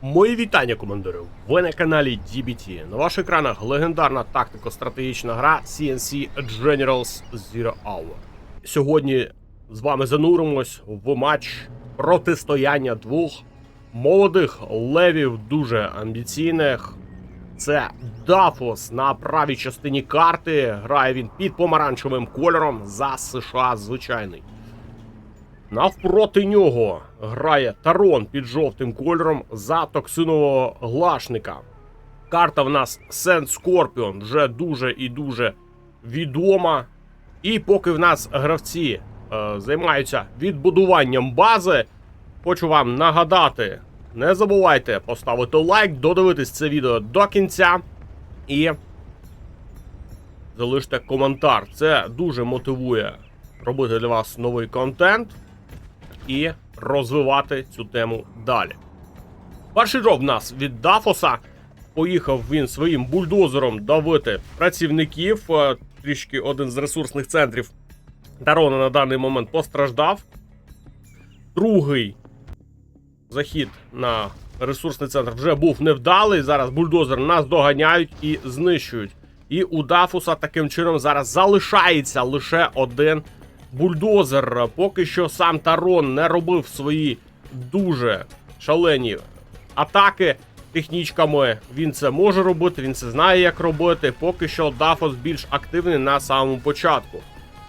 Мої вітання, командири! Ви на каналі DBT. На ваших екранах легендарна тактико-стратегічна гра CNC Generals Zero Hour. Сьогодні з вами зануримось в матч протистояння двох молодих левів, дуже амбіційних. Це Дафос на правій частині карти. Грає він під помаранчевим кольором за США звичайний. Навпроти нього грає Тарон під жовтим кольором за токсинового глашника. Карта в нас Sand Scorpion вже дуже і дуже відома. І поки в нас гравці займаються відбудуванням бази, хочу вам нагадати, не забувайте поставити лайк, додивитись це відео до кінця і залиште коментар. Це дуже мотивує робити для вас новий контент і розвивати цю тему далі. Перший дроп в нас від Дафоса. Поїхав він своїм бульдозером давити працівників. Трішки один з ресурсних центрів Тарона на даний момент постраждав. Другий захід на ресурсний центр вже був невдалий. Зараз бульдозер нас доганяють і знищують. І у Дафоса таким чином зараз залишається лише один бульдозер. Поки що сам Тарон не робив свої дуже шалені атаки технічками. Він це може робити, він це знає, як робити. Поки що Дафос більш активний на самому початку.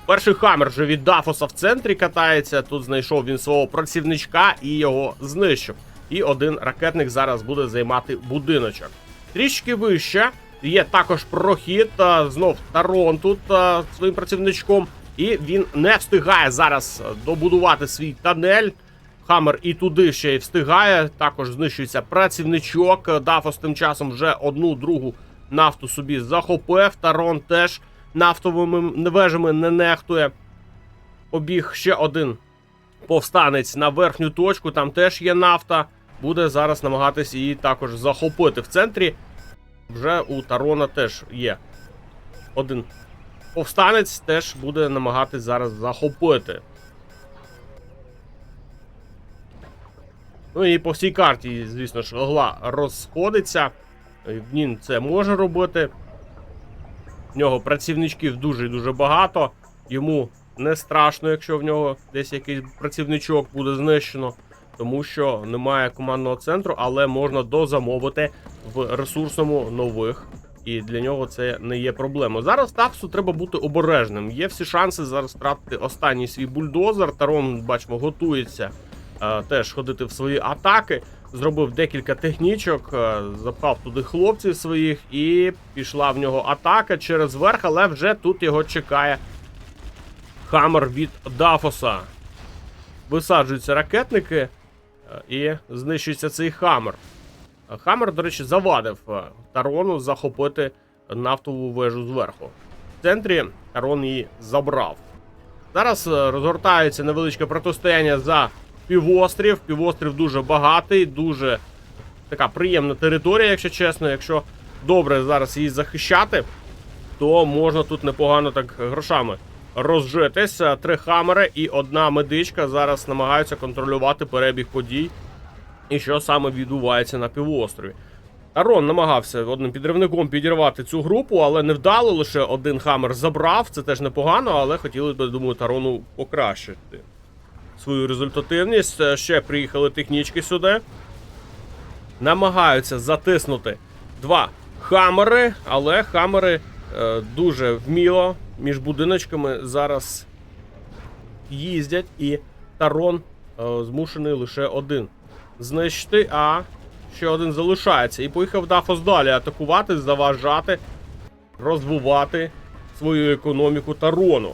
Перший хаммер вже від Дафоса в центрі катається. Тут знайшов він свого працівничка і його знищив. І один ракетник зараз буде займати будиночок. Трішки вище є також прохід. Знов Тарон тут своїм працівничком. І він не встигає зараз добудувати свій тунель. Хаммер і туди ще й встигає. Також знищується працівничок. Дафос тим часом вже одну другу нафту собі захопив. Тарон теж нафтовими вежами не нехтує. Побіг ще один повстанець на верхню точку. Там теж є нафта. Буде зараз намагатись її також захопити. В центрі вже у Тарона теж є один повстанець, теж буде намагатись зараз захопити. Ну і по всій карті, звісно ж, гла розходиться. Він це може робити. В нього працівничків дуже і дуже багато. Йому не страшно, якщо в нього десь якийсь працівничок буде знищено. Тому що немає командного центру, але можна дозамовити в ресурсному нових. І для нього це не є проблемою. Зараз Дафосу треба бути обережним. Є всі шанси зараз втратити останній свій бульдозер. Тарон, бачимо, готується теж ходити в свої атаки. Зробив декілька технічок, запхав туди хлопців своїх і пішла в нього атака через верх, але вже тут його чекає хаммер від Дафоса. Висаджуються ракетники і знищується цей хаммер. Хаммер, до речі, завадив Тарону захопити нафтову вежу зверху. В центрі Тарон її забрав. Зараз розгортається невеличке протистояння за півострів. Півострів дуже багатий, дуже така приємна територія, якщо чесно. Якщо добре зараз її захищати, то можна тут непогано так грошами розжитись. 3 хаммери і 1 медичка зараз намагаються контролювати перебіг подій. І що саме відбувається на півострові. Тарон намагався одним підривником підірвати цю групу, але не вдало, лише 1 хаммер забрав. Це теж непогано, але хотіли б, думаю, Тарону покращити свою результативність. Ще приїхали технічки сюди. Намагаються затиснути 2 хаммери, але хаммери дуже вміло між будиночками зараз їздять, і Тарон змушений лише 1 знищити, а ще 1 залишається. І поїхав Дафос далі атакувати, заважати, розвивати свою економіку Тарону.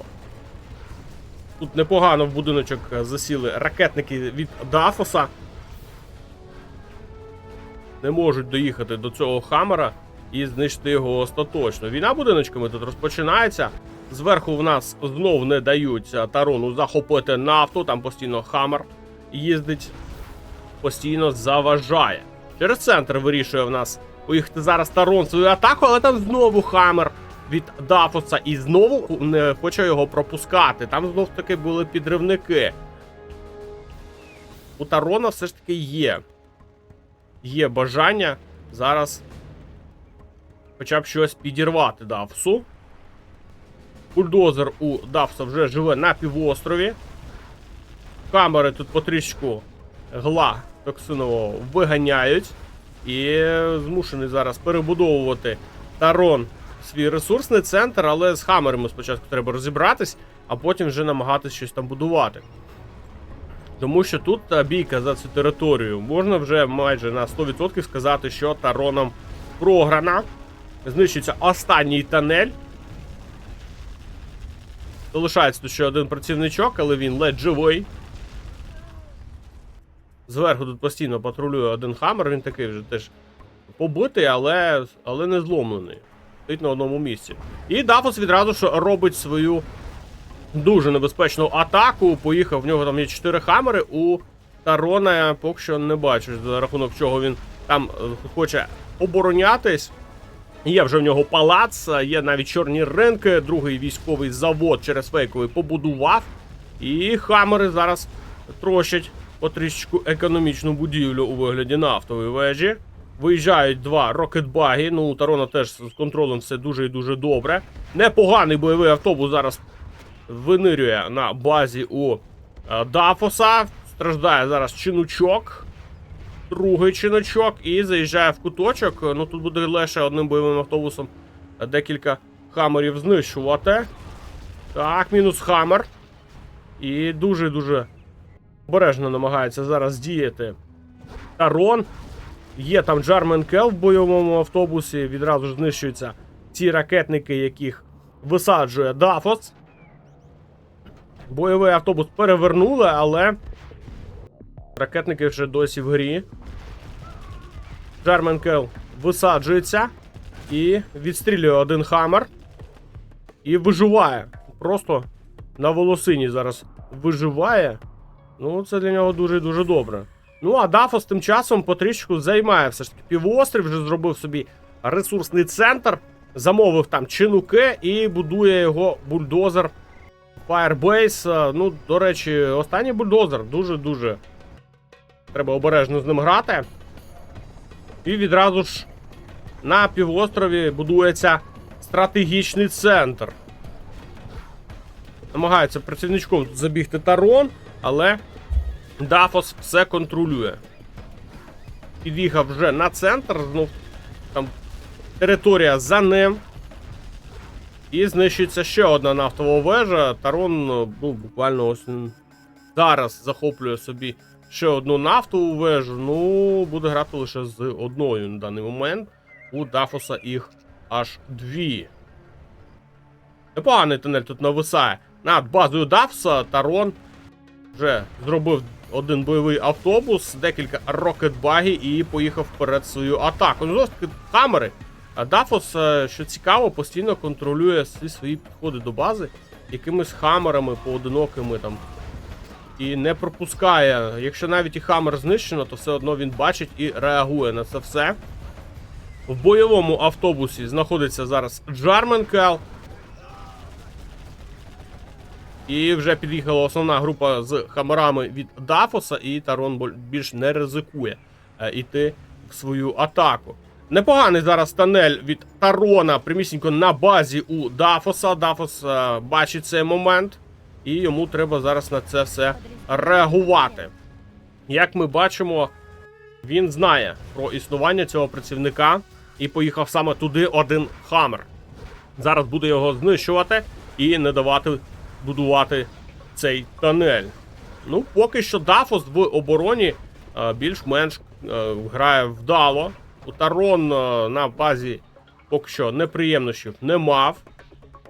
Тут непогано в будиночок засіли ракетники від Дафоса. Не можуть доїхати до цього хаммера і знищити його остаточно. Війна будиночками тут розпочинається. Зверху в нас знов не дають Тарону захопити нафту. Там постійно хаммер їздить, постійно заважає. Через центр вирішує в нас поїхати зараз Тарон свою атаку, але там знову хаммер від Дафоса і знову не хоче його пропускати. Там знов таки були підривники. У Тарона все ж таки є є бажання зараз хоча б щось підірвати Дафосу. Бульдозер у Дафоса вже живе на півострові. Камери тут потрішку гла токсинового виганяють. І змушений зараз перебудовувати Тарон свій ресурсний центр, але з хамерами спочатку треба розібратись, а потім вже намагатись щось там будувати. Тому що тут бійка за цю територію. Можна вже майже на 100% сказати, що Тароном програна. Знищується останній тунель. Залишається тут ще один працівничок, але він ледь живий. Зверху тут постійно патрулює один хамер, він такий вже теж побитий, але не зломлений. Стоїть на одному місці. І Дафос відразу ж робить свою дуже небезпечну атаку. Поїхав, в нього там є 4 хамери, у Тарона я поки що не бачу, за рахунок чого він там хоче оборонятись. Є вже в нього палац, є навіть чорні ринки, другий військовий завод через фейковий побудував. І хамери зараз трощать потрішечку економічну будівлю у вигляді нафтової вежі. Виїжджають 2 рокетбаги, ну у Тарона теж з контролем все дуже і дуже добре. Непоганий бойовий автобус зараз винирює на базі у Дафоса. Страждає зараз чинучок. Другий чиночок і заїжджає в куточок. Ну тут буде лише одним бойовим автобусом декілька хамерів знищувати. Так, мінус хамер. І дуже-дуже обережно намагається зараз діяти Тарон. Є там Джармен Келл в бойовому автобусі. Відразу ж знищуються ці ракетники, яких висаджує Дафос. Бойовий автобус перевернули, але ракетники вже досі в грі. Джармен Келл висаджується і відстрілює один хамер. І виживає. Просто на волосині зараз виживає. Ну, це для нього дуже-дуже добре. Ну, а Дафос тим часом потрішку займає все ж таки півострів, вже зробив собі ресурсний центр, замовив там чинуки і будує його бульдозер Firebase. Ну, до речі, останній бульдозер дуже-дуже треба обережно з ним грати. І відразу ж на півострові будується стратегічний центр. Намагається працівничком тут забігти Тарон, але Дафос все контролює. Під'їхав вже на центр, знов там територія за ним. І знищується ще одна нафтова вежа. Тарон, ну, буквально ось зараз захоплює собі ще одну нафтову вежу. Ну, буде грати лише з одною на даний момент. У Дафоса їх аж 2. Непоганий тунель тут нависає. Над базою Дафоса Тарон вже зробив один бойовий автобус, декілька рокетбагів і поїхав вперед свою атаку. Ну, знову таки, камери. А Дафос, що цікаво, постійно контролює всі свої підходи до бази якимись хамерами поодинокими там. І не пропускає. Якщо навіть і хамер знищено, то все одно він бачить і реагує на це все. В бойовому автобусі знаходиться зараз Джармен Келл. І вже під'їхала основна група з хамерами від Дафоса, і Тарон більш не ризикує йти в свою атаку. Непоганий зараз тунель від Тарона, прямісінько на базі у Дафоса. Дафос бачить цей момент, і йому треба зараз на це все реагувати. Як ми бачимо, він знає про існування цього працівника і поїхав саме туди один хамер. Зараз буде його знищувати і не давати будувати цей тунель. Ну, поки що Дафос в обороні більш-менш грає вдало. У Тарон на базі поки що неприємностей не мав.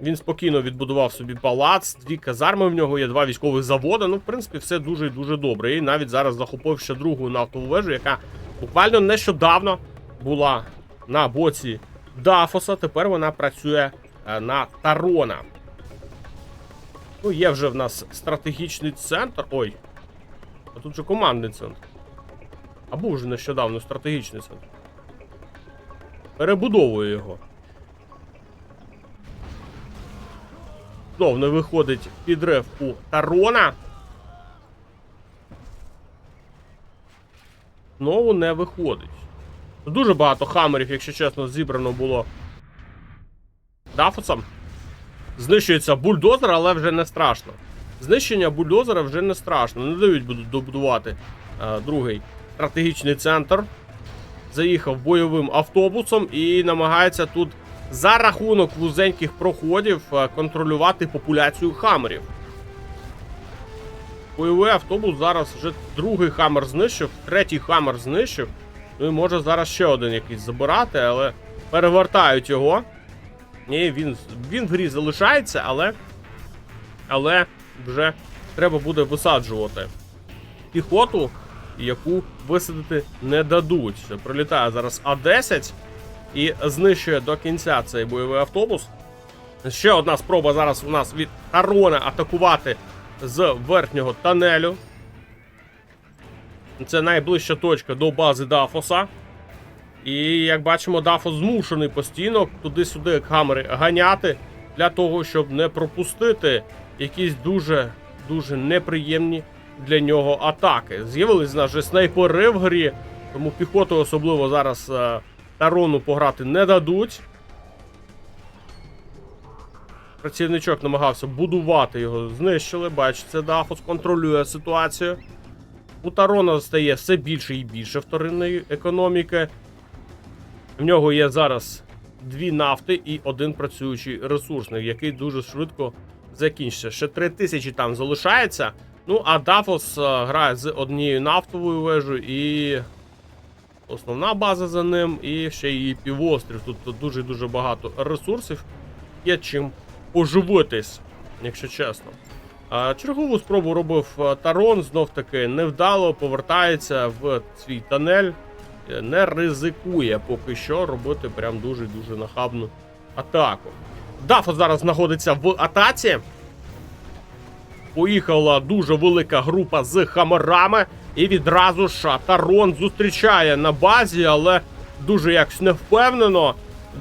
Він спокійно відбудував собі палац, 2 казарми в нього є, 2 військових заводи. Ну, в принципі, все дуже і дуже добре. І навіть зараз захопив ще другу нафтову вежу, яка буквально нещодавно була на боці Дафоса. Тепер вона працює на Тарона. Ну, є вже в нас стратегічний центр. Ой, а тут же командний центр. А був вже нещодавно стратегічний центр. Перебудовує його. Знов не виходить підрив у Тарона. Знову не виходить. Дуже багато хамерів, якщо чесно, зібрано було Дафосом. Знищується бульдозер, але вже не страшно. Знищення бульдозера вже не страшно. Не дають будуть добудувати другий стратегічний центр. Заїхав бойовим автобусом і намагається тут за рахунок вузеньких проходів контролювати популяцію хамерів. Бойовий автобус зараз вже другий хамер знищив, третій хамер знищив. Ну і може зараз ще один якийсь забирати, але перевертають його. І він в грі залишається, але вже треба буде висаджувати піхоту, яку висадити не дадуть. Прилітає зараз А-10 і знищує до кінця цей бойовий автобус. Ще одна спроба зараз у нас від Тарона атакувати з верхнього тунелю. Це найближча точка до бази Дафоса. І, як бачимо, Дафос змушений постійно туди-сюди хамери ганяти, для того, щоб не пропустити якісь дуже неприємні для нього атаки. З'явились наші снайпери в грі, тому піхоту особливо зараз Тарону пограти не дадуть. Працівничок намагався будувати його, знищили, бачите, Дафос контролює ситуацію. У Тарона стає все більше і більше вторинної економіки. В нього є зараз 2 нафти і 1 працюючий ресурсник, який дуже швидко закінчиться. Ще 3000 там залишається. Ну, а Дафос грає з однією нафтовою вежею і основна база за ним, і ще і півострів. Тут дуже багато ресурсів. Є чим поживитись, якщо чесно. Чергову спробу робив Тарон, знов-таки невдало повертається в свій тунель. Не ризикує поки що робити прям дуже нахабну атаку. Дафос зараз знаходиться в атаці. Поїхала дуже велика група з хамерами. І відразу ж Тарон зустрічає на базі, але дуже якось невпевнено,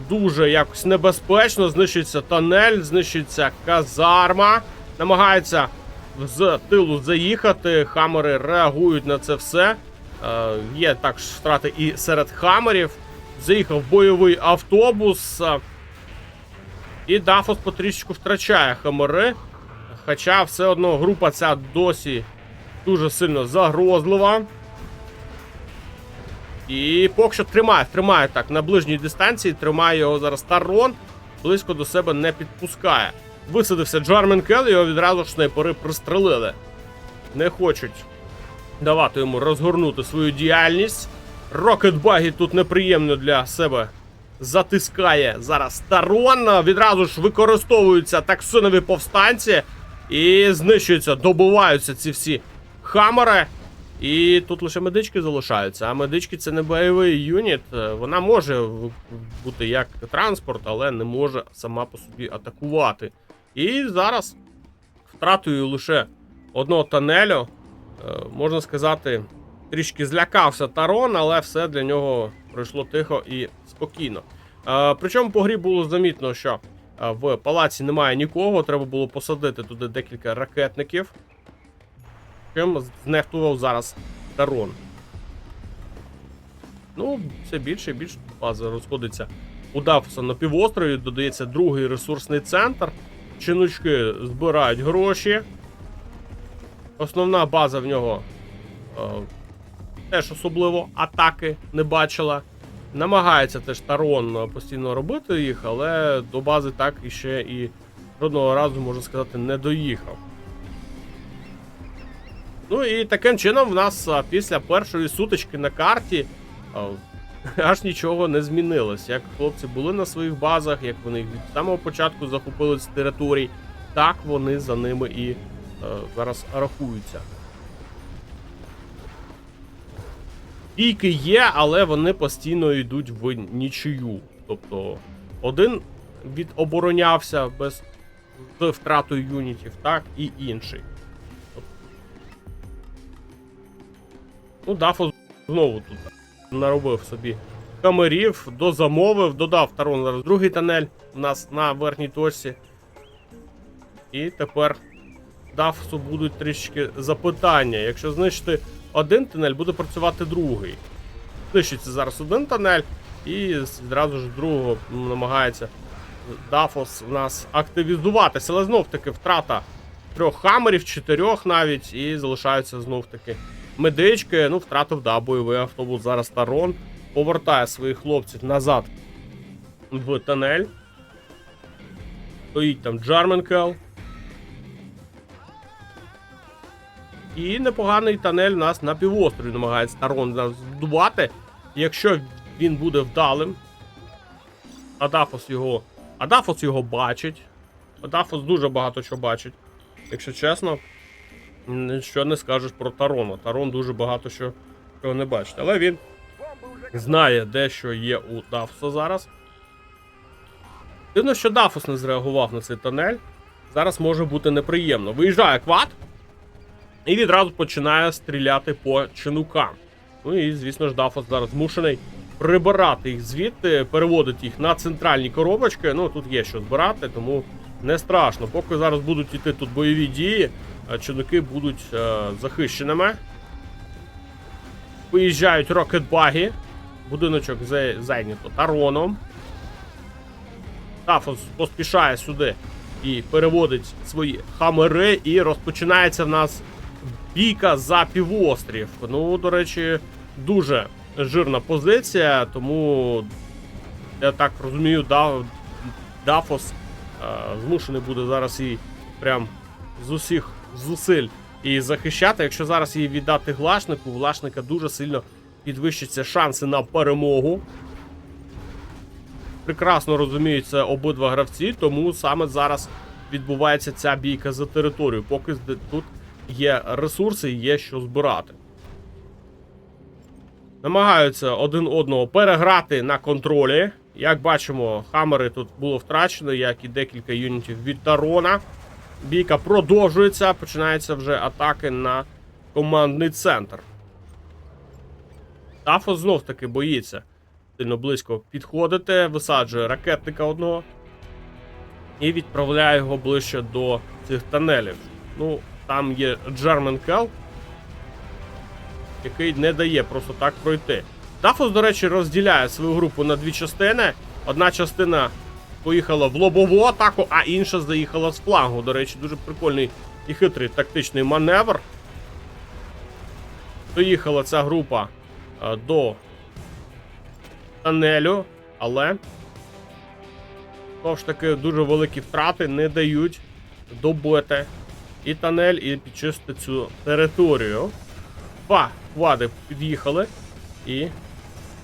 дуже якось небезпечно. Знищується тунель, знищується казарма. Намагається з тилу заїхати. Хамери реагують на це все. Є також втрати і серед хамерів. Заїхав бойовий автобус. І Дафос потрішечку втрачає хамери. Хоча все одно група ця досі дуже сильно загрозлива. І поки що тримає так на ближній дистанції. Тримає його зараз Тарон. Близько до себе не підпускає. Висадився Джармен Келл, його відразу ж снайпери пристрелили. Не хочуть давати йому розгорнути свою діяльність. Рокетбагі тут неприємно для себе затискає зараз Тарон. Відразу ж використовуються таксонові повстанці. І знищуються, добуваються ці всі хамери. І тут лише медички залишаються. А медички — це не бойовий юніт. Вона може бути як транспорт, але не може сама по собі атакувати. І зараз втратою лише одного тунелю, можна сказати, трішки злякався Тарон, але все для нього пройшло тихо і спокійно. Причому по грі було замітно, що в палаці немає нікого, треба було посадити туди декілька ракетників. Чим знехтував зараз Тарон. Ну, все більше і більше база розходиться у Дафоса на півострові, додається другий ресурсний центр. Чиночки збирають гроші. Основна база в нього теж особливо атаки не бачила. Намагається теж Тарон постійно робити їх, але до бази так іще і жодного разу, можна сказати, не доїхав. Ну і таким чином в нас після першої сутички на карті аж нічого не змінилось. Як хлопці були на своїх базах, як вони від самого початку захопили ці території, так вони за ними і зараз рахуються. Бійки є, але вони постійно йдуть в нічию. Тобто один відоборонявся з втратою юнітів, так і інший. Ну, Дафос знову тут наробив собі камерів, дозамовив, додав Тарон зараз другий тунель у нас на верхній точці. І тепер Дафосу будуть трішки запитання. Якщо знищити один тунель, буде працювати другий. Знищується зараз один тунель, і зразу ж другого намагається Дафос у нас активізуватися. Але знов-таки втрата 3 хамерів, 4 навіть, і залишаються знов-таки медички. Ну, втратив, да, бойовий автобус. Зараз Тарон повертає своїх хлопців назад в тунель. Стоїть там Джарменкел. І непоганий тунель у нас на півострові намагається Тарон нас збудувати. Якщо він буде вдалим, Адафос його бачить. Адафос дуже багато чого бачить. Якщо чесно, нічого не скажеш про Тарона. Тарон дуже багато чого не бачить. Але він знає, де що є у Дафоса зараз. Дивно, що Дафос не зреагував на цей тунель. Зараз може бути неприємно. Виїжджає квад і відразу починає стріляти по чинукам. Ну і, звісно ж, Дафос зараз змушений прибирати їх звідти, переводити їх на центральні коробочки. Ну, тут є що збирати, тому не страшно. Поки зараз будуть йти тут бойові дії, чинуки будуть захищеними. Виїжджають рокетбаги. Будиночок зайнято Тароном. Дафос поспішає сюди і переводить свої хамери, і розпочинається в нас бійка за півострів. Ну, до речі, дуже жирна позиція, тому, я так розумію, Дафос змушений буде зараз її прям з усіх зусиль і захищати. Якщо зараз її віддати Глашнику, у Глашника дуже сильно підвищаться шанси на перемогу. Прекрасно розуміються обидва гравці, тому саме зараз відбувається ця бійка за територію, поки тут є ресурси і є що збирати. Намагаються один одного переграти на контролі. Як бачимо, хамери тут було втрачено, як і декілька юнітів від Тарона. Бійка продовжується, починаються вже атаки на командний центр. Дафос знов-таки боїться сильно близько підходити, висаджує ракетника одного і відправляє його ближче до цих тунелів. Ну, там є Джарменкел, який не дає просто так пройти. Дафос, до речі, розділяє свою групу на дві частини. Одна частина поїхала в лобову атаку, а інша заїхала з флангу. До речі, дуже прикольний і хитрий тактичний маневр. Доїхала ця група до тунелю, але знову ж таки дуже великі втрати не дають добити і тунель, і підчистити цю територію. Два квади під'їхали, і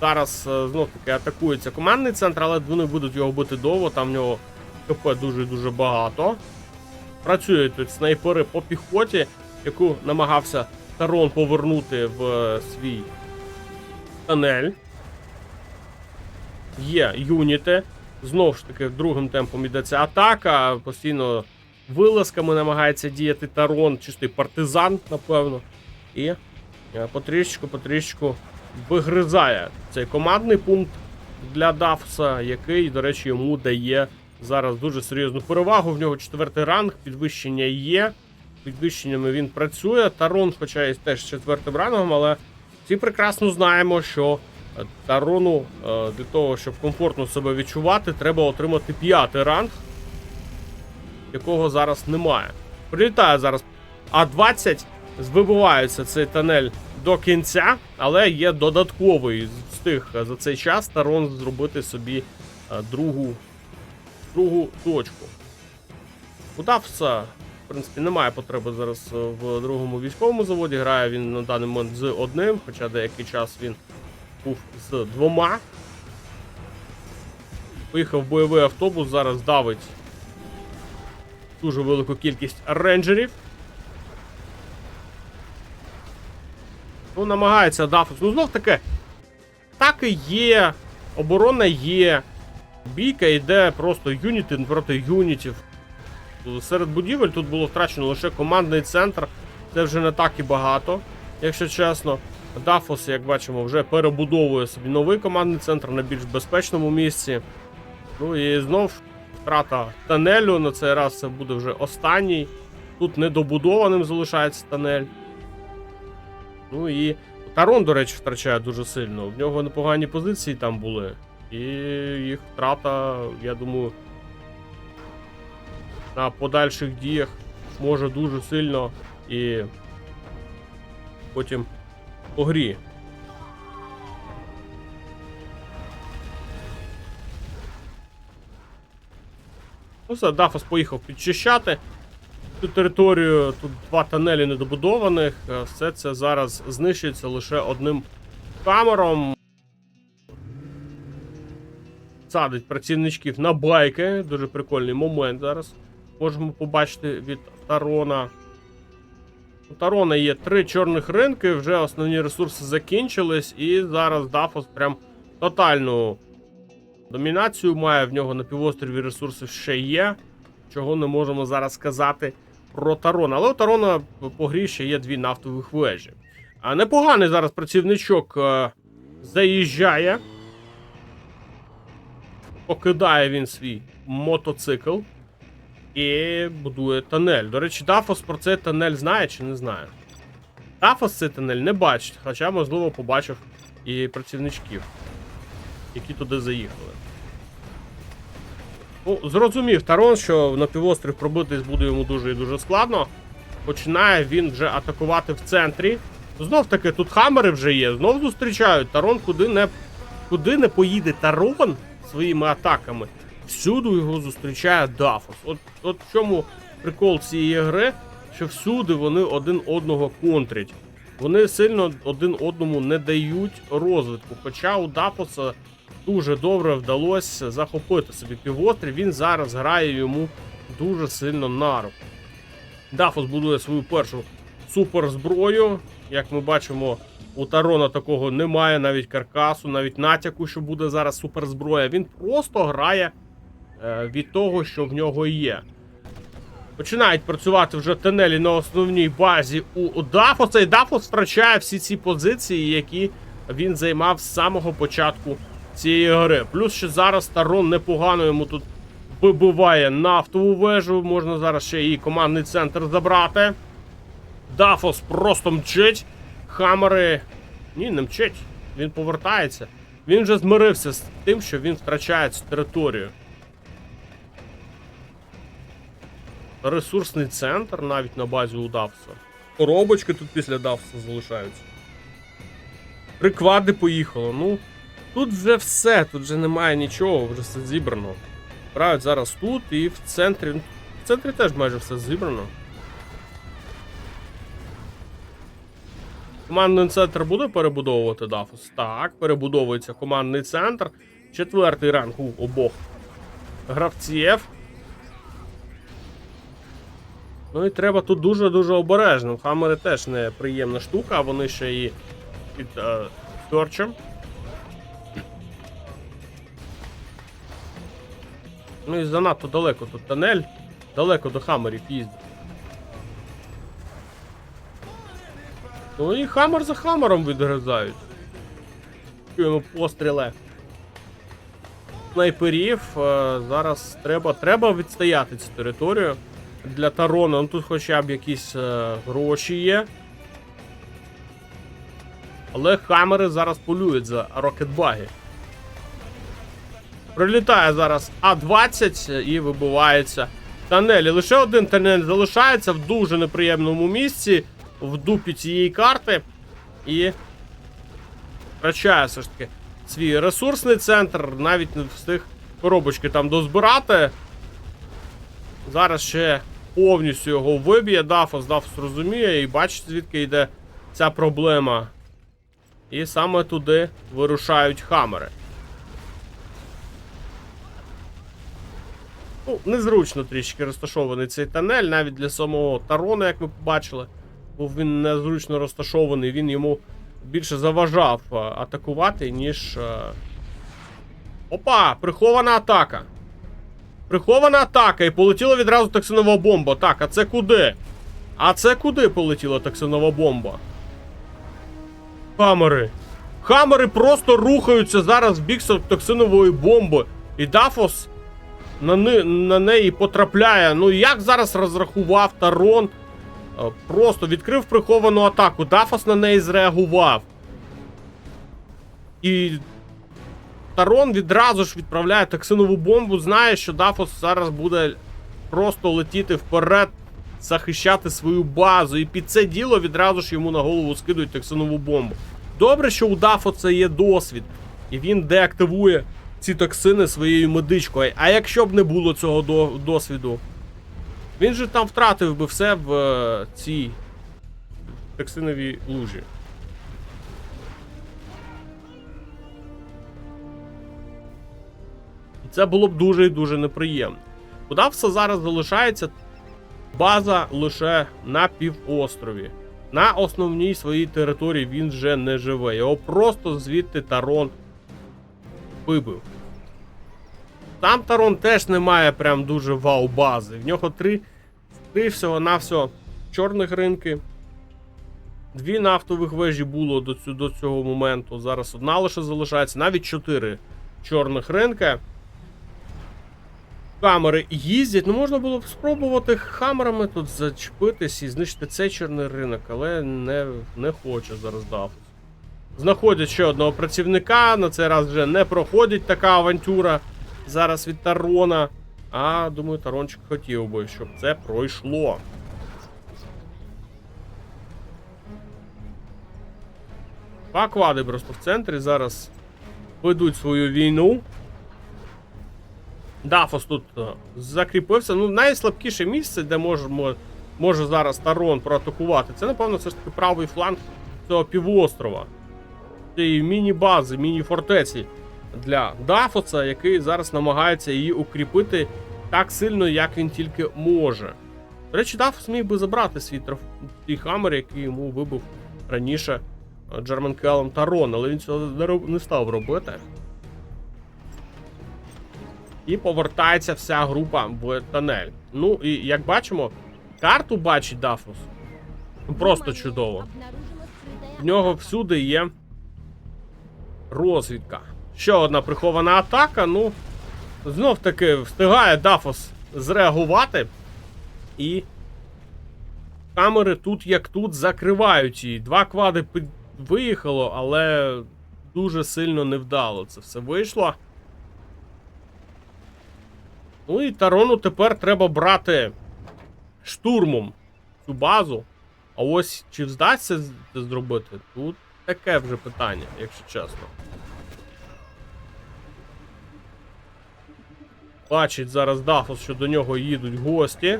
зараз знов-таки атакується командний центр, але вони будуть його бити довго, там в нього КП дуже-дуже багато. Працюють тут снайпери по піхоті, яку намагався Тарон повернути в свій тунель. Є юніти. Знову ж таки, другим темпом йдеться атака. Постійно вилазками намагається діяти Тарон, чистий партизан, напевно. І потрішечку вигризає цей командний пункт для Дафоса, який, до речі, йому дає зараз дуже серйозну перевагу. В нього 4-й ранг, підвищення є. Підвищеннями він працює. Тарон, хоча і теж 4-м рангом, але всі прекрасно знаємо, що Тарону для того, щоб комфортно себе відчувати, треба отримати 5-й ранг, якого зараз немає. Прилітає зараз А-20, вибивається цей тунель до кінця, але є додатковий, встиг за цей час Тарон зробити собі другу точку. У Дафоса, в принципі, немає потреби зараз в другому військовому заводі, грає він на даний момент з одним, хоча деякий час він був з 2. Поїхав бойовий автобус, зараз давить дуже велику кількість рейнджерів. Ну, намагається Дафос. Ну, знов таки, атаки є, оборона є. Бійка йде просто юніти проти юнітів. Серед будівель тут було втрачено лише командний центр. Це вже не так і багато, якщо чесно. Дафос, як бачимо, вже перебудовує собі новий командний центр на більш безпечному місці. Ну і знов втрата тунелю. На цей раз це буде вже останній. Тут недобудованим залишається тунель. Ну і Тарон, до речі, втрачає дуже сильно. В нього непогані позиції там були. І їх втрата, я думаю, на подальших діях може дуже сильно і потім по грі. Ну все, Дафос поїхав підчищати цю територію. Тут 2 тунелі недобудованих. Все це зараз знищується лише одним камером. Садить працівничків на байки. Дуже прикольний момент зараз. Можемо побачити від Тарона. У Тарона є 3 чорних ринки, вже основні ресурси закінчились, і зараз Дафос прям тотальну домінацію має. В нього на півострові ресурси ще є, чого не можемо зараз сказати про Тарона. Але у Тарона по грі ще є 2 нафтових вежі. А непоганий зараз працівничок заїжджає. Покидає він свій мотоцикл і будує тунель. До речі, Дафос про цей тунель знає чи не знає? Дафос цей тунель не бачить, хоча, можливо, побачив і працівничків, які туди заїхали. Ну, зрозумів Тарон, що на півострів пробитись буде йому дуже і дуже складно. Починає він вже атакувати в центрі. Знов таки, тут хамери вже є, знов зустрічають. Тарон куди не поїде Тарон своїми атаками, всюди його зустрічає Дафос. От в чому прикол цієї гри, що всюди вони один одного контрять. Вони сильно один одному не дають розвитку. Хоча у Дафоса дуже добре вдалося захопити собі півострів, він зараз грає йому дуже сильно на руку. Дафос будує свою першу суперзброю. Як ми бачимо, у Тарона такого немає, навіть каркасу, навіть натяку, що буде зараз суперзброя. Він просто грає від того, що в нього є. Починають працювати вже тунелі на основній базі у Дафоса, і Дафос втрачає всі ці позиції, які він займав з самого початку цієї гри. Плюс ще зараз Тарон непогано йому тут вибиває нафтову вежу, можна зараз ще і командний центр забрати. Дафос просто мчить, хамери... Ні, не мчить, він повертається. Він вже змирився з тим, що він втрачає цю територію. Ресурсний центр навіть на базі у Дафоса. Коробочки тут після Дафоса залишаються. Приквади поїхало. Ну, тут вже все, тут вже немає нічого, вже все зібрано. Грають зараз тут і в центрі. В центрі теж майже все зібрано. Командний центр буде перебудовувати Дафос? Так, перебудовується командний центр. 4-й ранг у обох гравців. Ну і треба тут дуже-дуже обережним. Хаммери теж не приємна штука, а вони ще і під сторчем. Ну і занадто далеко тут тунель. Далеко до хаммерів їздить. Ну і хаммер за хаммером відгризають. Чуємо постріли снайперів. Зараз треба відстояти цю територію для Тарона. Ну тут хоча б якісь гроші є. Але хаммери зараз полюють за рокетбаги. Прилітає зараз А-20 і вибивається тунелі. Лише один тунель залишається в дуже неприємному місці, в дупі цієї карти. І втрачає все ж таки свій ресурсний центр. Навіть не встиг коробочки там дозбирати. Зараз ще повністю його виб'є. Дафос розуміє і бачить, звідки йде ця проблема. І саме туди вирушають хаммери. Ну, незручно трішки розташований цей тунель, навіть для самого Тарона, як ми побачили. Був він незручно розташований, він йому більше заважав атакувати, ніж... Опа! Прихована атака. Прихована атака, і полетіла відразу токсинова бомба. Так, а це куди? А це куди полетіла токсинова бомба? Хаммери. Хаммери просто рухаються зараз в бік токсинової бомби. І Дафос на неї потрапляє. Ну як зараз розрахував Тарон? Просто відкрив приховану атаку. Дафос на неї зреагував. І Тарон відразу ж відправляє токсинову бомбу, знає, що Дафос зараз буде просто летіти вперед, захищати свою базу. І під це діло відразу ж йому на голову скидують токсинову бомбу. Добре, що у Дафоса є досвід, і він деактивує ці токсини своєю медичкою. А якщо б не було цього досвіду, він же там втратив би все в цій токсиновій лужі. І це було б дуже і дуже неприємно. У Дафоса зараз залишається база лише на півострові. На основній своїй території він вже не живе. Його просто звідти Тарон вибив. Там Тарон теж не має прям дуже вау-бази. В нього три всього-навсього чорних ринки. 2 нафтових вежі було до цього моменту. Зараз 1 лише залишається. Навіть 4 чорних ринки. Камери їздять. Ну, можна було б спробувати хамерами тут зачепитись і знищити цей чорний ринок, але не хоче зараз Дафос. Знаходять ще одного працівника. На цей раз вже не проходить така авантюра зараз від Тарона. А, думаю, Тарончик хотів би, щоб це пройшло. Два квади просто в центрі зараз ведуть свою війну. Дафос тут закріпився. Ну, найслабкіше місце, де може зараз Тарон проатакувати, це, напевно, все ж таки правий фланг цього півострова. Цієї міні-бази, міні-фортеці для Дафоса, який зараз намагається її укріпити так сильно, як він тільки може. До речі, Дафос міг би забрати свій хаммер, який йому вибив раніше Джерменкелем Тарон, але він цього не став робити. І повертається вся група в тунель. Ну, і як бачимо, карту бачить Дафос. Просто чудово. В нього всюди є розвідка. Ще одна прихована атака. Ну, знов таки встигає Дафос зреагувати. І камери тут як тут закривають її. 2 квади виїхало, але дуже сильно невдало це все вийшло. Ну і Тарону тепер треба брати штурмом цю базу. А ось чи вдасться це зробити? Тут таке вже питання, якщо чесно. Бачить зараз Дафос, що до нього їдуть гості.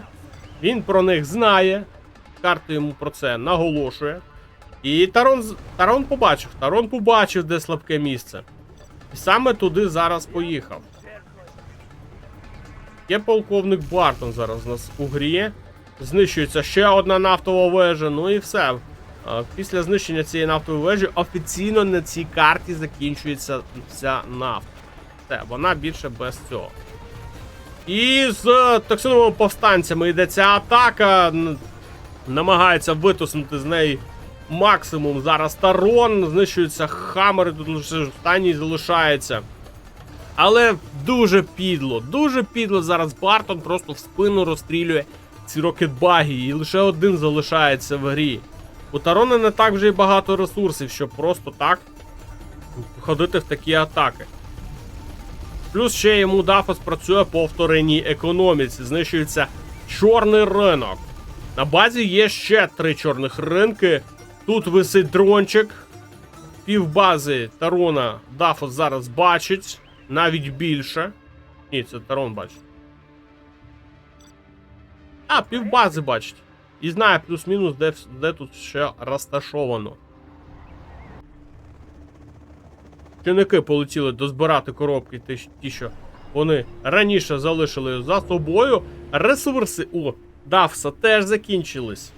Він про них знає. Карта йому про це наголошує. І Тарон побачив, де слабке місце. І саме туди зараз поїхав. Є полковник Бартон зараз у нас у грі. Знищується ще одна нафтова вежа, ну і все. Після знищення цієї нафтової вежі офіційно на цій карті закінчується вся нафта. Все, вона більше без цього. І з токсиновими повстанцями йде ця атака. Намагається витиснути з неї максимум зараз Тарон. Знищуються хамери, тут лише останній залишається. Але дуже підло зараз Бартон просто в спину розстрілює ці рокетбаги, і лише один залишається в грі. У Тарона не так вже й багато ресурсів, щоб просто так ходити в такі атаки. Плюс ще йому Дафос працює по вторинній економіці, знищується чорний ринок. На базі є ще 3 чорних ринки, тут висить дрончик, півбази Тарона Дафос зараз бачить. Навіть більше. Ні, це Тарон бачить. А, півбази бачить. І знає плюс-мінус, де тут ще розташовано. Чинники полетіли дозбирати коробки, ті, що вони раніше залишили за собою. Ресурси у Дафса теж закінчились.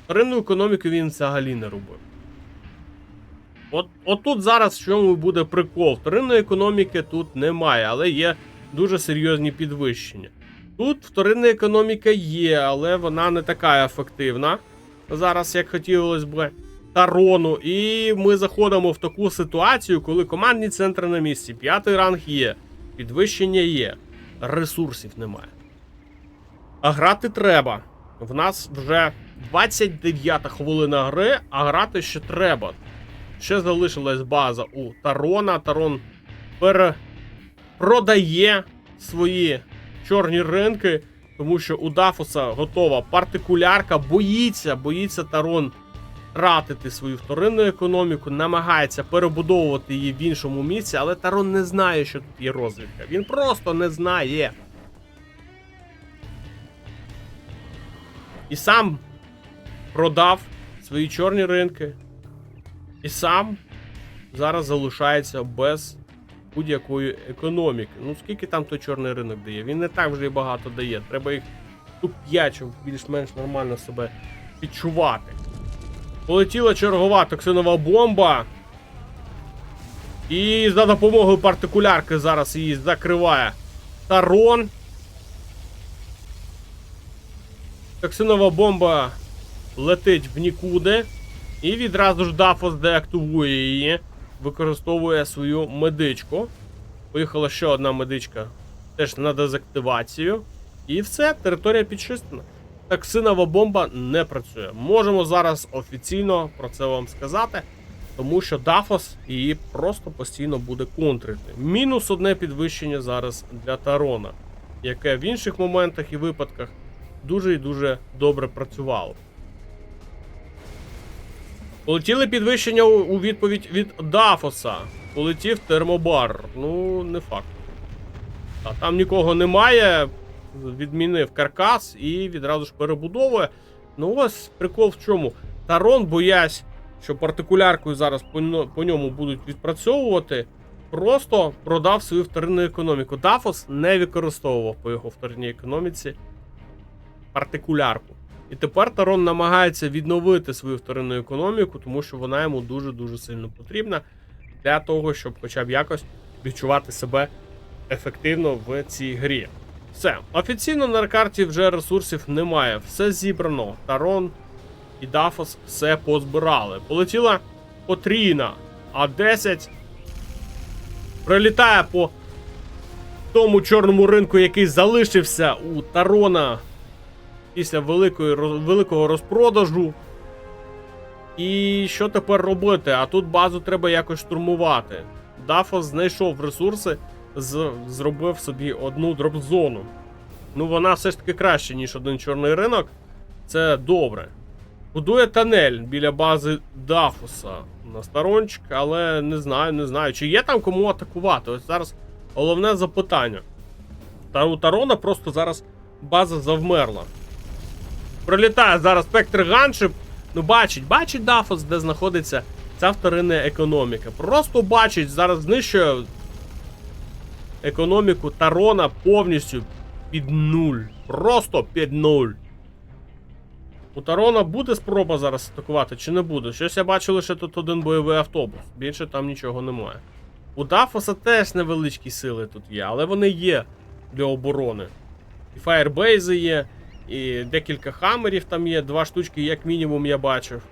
Ринну економіку він взагалі не робив. От тут зараз в чому буде прикол. Вторинної економіки тут немає, але є дуже серйозні підвищення. Тут вторинна економіка є, але вона не така ефективна зараз, як хотілося б Тарону. І ми заходимо в таку ситуацію, коли командні центри на місці, 5-й ранг є, підвищення є, ресурсів немає. А грати треба. В нас вже 29-та хвилина гри, а грати ще треба. Ще залишилась база у Тарона. Тарон продає свої чорні ринки, тому що у Дафоса готова партикулярка. Боїться Тарон тратити свою вторинну економіку, намагається перебудовувати її в іншому місці, але Тарон не знає, що тут є розвідка. Він просто не знає. І сам продав свої чорні ринки. І сам зараз залишається без будь-якої економіки. Ну скільки там той чорний ринок дає? Він не так вже і багато дає. Треба їх тут 5, щоб більш-менш нормально себе відчувати. Полетіла чергова токсинова бомба. І за допомогою партикулярки зараз її закриває Тарон. Токсинова бомба летить в нікуди. І відразу ж Дафос деактивує її. Використовує свою медичку. Поїхала ще одна медичка. Теж на дезактивацію. І все, територія підчистена. Токсинова бомба не працює. Можемо зараз офіційно про це вам сказати. Тому що Дафос її просто постійно буде контрити. Мінус одне підвищення зараз для Тарона. Яке в інших моментах і випадках дуже і дуже добре працювало. Полетіли підвищення у відповідь від Дафоса. Полетів термобар. Ну, не факт. А там нікого немає. Відмінив каркас і відразу ж перебудовує. Ну ось прикол в чому. Тарон, боясь, що партикуляркою зараз по ньому будуть відпрацьовувати, просто продав свою вторинну економіку. Дафос не використовував по його вторинній економіці партикулярку. І тепер Тарон намагається відновити свою вторинну економіку, тому що вона йому дуже-дуже сильно потрібна для того, щоб хоча б якось відчувати себе ефективно в цій грі. Все. Офіційно на карті вже ресурсів немає. Все зібрано. Тарон і Дафос все позбирали. Полетіла потрійна. А10 прилітає по тому чорному ринку, який залишився у Тарона після великого розпродажу. І що тепер робити? А тут базу треба якось штурмувати. Дафос знайшов ресурси, зробив собі одну дроп-зону. Ну вона все ж таки краще, ніж один чорний ринок. Це добре. Будує тунель біля бази Дафоса на сторончик, але не знаю, чи є там кому атакувати. Ось зараз головне запитання. Та у Тарона просто зараз база завмерла. Пролітає зараз спектр ганшип. Ну бачить Дафос, де знаходиться ця вторинна економіка. Просто бачить, зараз знищує економіку Тарона повністю під нуль. Просто під нуль. У Тарона буде спроба зараз атакувати чи не буде? Щось я бачу лише тут один бойовий автобус. Більше там нічого немає. У Дафоса теж невеличкі сили тут є, але вони є для оборони. І фаєрбейзи є, і декілька хамерів там є, 2 штучки як мінімум я бачив.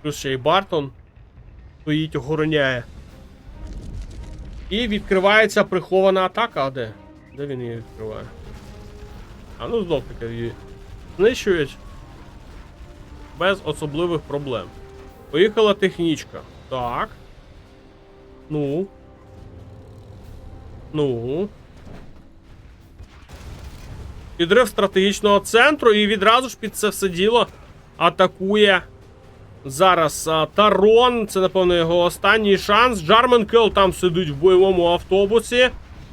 Плюс ще й Бартон стоїть, охороняє. І відкривається прихована атака. А де? Де він її відкриває? А ну знов таки її знищують. Без особливих проблем. Поїхала технічка. Так. Ну. Підрив стратегічного центру і відразу ж під це все діло атакує зараз Тарон. Це, напевно, його останній шанс. Джарменкел там сидить в бойовому автобусі.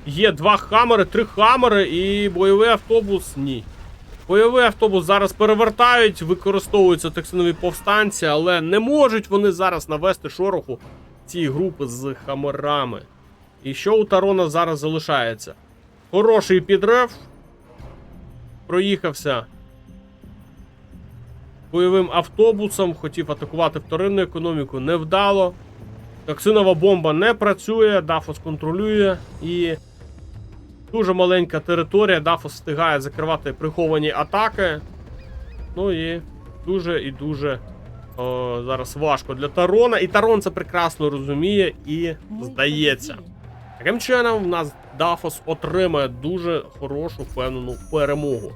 Є 2 хамери, 3 хамери і бойовий автобус ні. Бойовий автобус зараз перевертають, використовуються токсинові повстанці, але не можуть вони зараз навести шороху цієї групи з хамерами. І що у Тарона зараз залишається? Хороший підрив. Проїхався бойовим автобусом, хотів атакувати вторинну економіку, невдало. Токсинова бомба не працює, Дафос контролює і дуже маленька територія, Дафос встигає закривати приховані атаки. Ну і дуже зараз важко для Тарона, і Тарон це прекрасно розуміє і здається. Таким чином в нас Дафос отримає дуже хорошу, впевнену перемогу.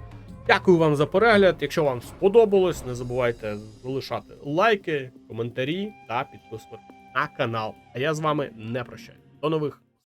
Дякую вам за перегляд. Якщо вам сподобалось, не забувайте залишати лайки, коментарі та підписувати на канал. А я з вами не прощаюсь. До нових